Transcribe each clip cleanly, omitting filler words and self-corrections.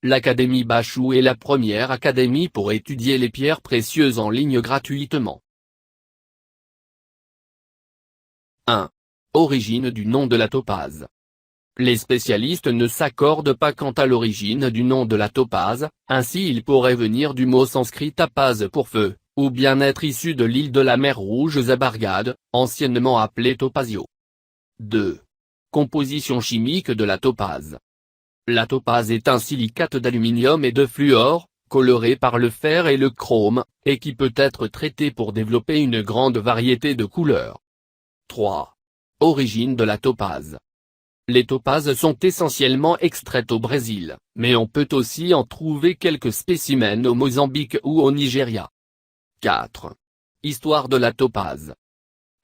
L'Académie Bachou est la première académie pour étudier les pierres précieuses en ligne gratuitement. 1. Origine du nom de la topaze. Les spécialistes ne s'accordent pas quant à l'origine du nom de la topaze, ainsi il pourrait venir du mot sanskrit tapaz pour feu, ou bien être issu de l'île de la mer Rouge Zabargad, anciennement appelée Topazio. 2. Composition chimique de la topaze. La topaze est un silicate d'aluminium et de fluor, coloré par le fer et le chrome, et qui peut être traité pour développer une grande variété de couleurs. 3. Origine de la topaze. Les topazes sont essentiellement extraites au Brésil, mais on peut aussi en trouver quelques spécimens au Mozambique ou au Nigeria. 4. Histoire de la topaze.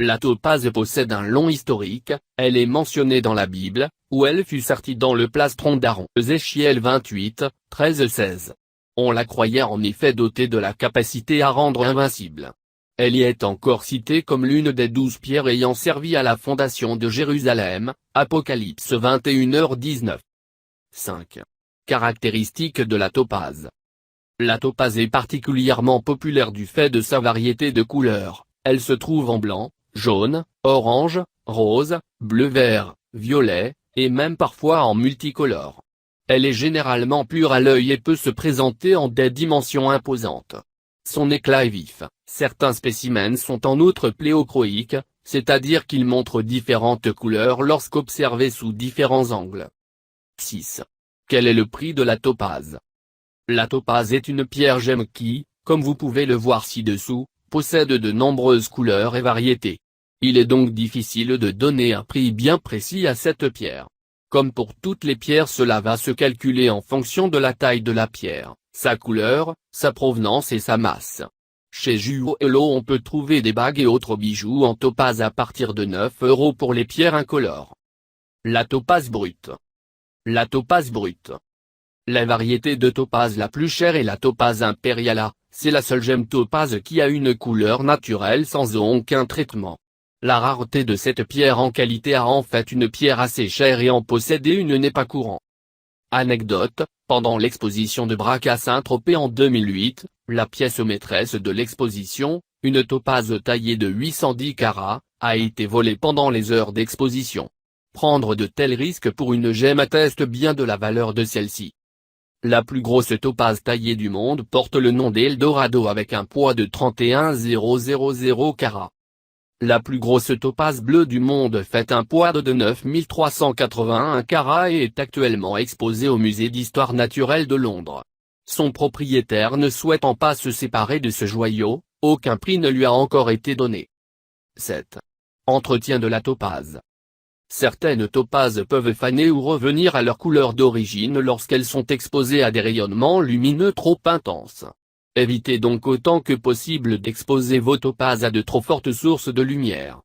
La topaze possède un long historique, elle est mentionnée dans la Bible, où elle fut sortie dans le plastron d'Aaron. Ézéchiel 28, 13-16. On la croyait en effet dotée de la capacité à rendre invincible. Elle y est encore citée comme l'une des 12 pierres ayant servi à la fondation de Jérusalem, Apocalypse 21h19. 5. Caractéristiques de la topaze. La topaze est particulièrement populaire du fait de sa variété de couleurs, elle se trouve en blanc, jaune, orange, rose, bleu-vert, violet, et même parfois en multicolore. Elle est généralement pure à l'œil et peut se présenter en des dimensions imposantes. Son éclat est vif, certains spécimens sont en outre pléochroïques, c'est-à-dire qu'ils montrent différentes couleurs lorsqu'observés sous différents angles. 6. Quel est le prix de la topaze? La topaze est une pierre gemme qui, comme vous pouvez le voir ci-dessous, possède de nombreuses couleurs et variétés. Il est donc difficile de donner un prix bien précis à cette pierre. Comme pour toutes les pierres, cela va se calculer en fonction de la taille de la pierre, sa couleur, sa provenance et sa masse. Chez Juo Hello on peut trouver des bagues et autres bijoux en topaze à partir de 9 € pour les pierres incolores. La topaze brute. La topaze brute. La variété de topaze la plus chère est la topaze imperiala, c'est la seule gemme topaze qui a une couleur naturelle sans aucun traitement. La rareté de cette pierre en qualité a en fait une pierre assez chère et en posséder une n'est pas courant. Anecdote, pendant l'exposition de Braque à Saint-Tropez en 2008, la pièce maîtresse de l'exposition, une topaze taillée de 810 carats, a été volée pendant les heures d'exposition. Prendre de tels risques pour une gemme atteste bien de la valeur de celle-ci. La plus grosse topaze taillée du monde porte le nom d'Eldorado avec un poids de 31,000 carats. La plus grosse topaze bleue du monde fait un poids de 9381 carats et est actuellement exposée au musée d'histoire naturelle de Londres. Son propriétaire ne souhaitant pas se séparer de ce joyau, aucun prix ne lui a encore été donné. 7. Entretien de la topaze. Certaines topazes peuvent faner ou revenir à leur couleur d'origine lorsqu'elles sont exposées à des rayonnements lumineux trop intenses. Évitez donc autant que possible d'exposer vos topazes à de trop fortes sources de lumière.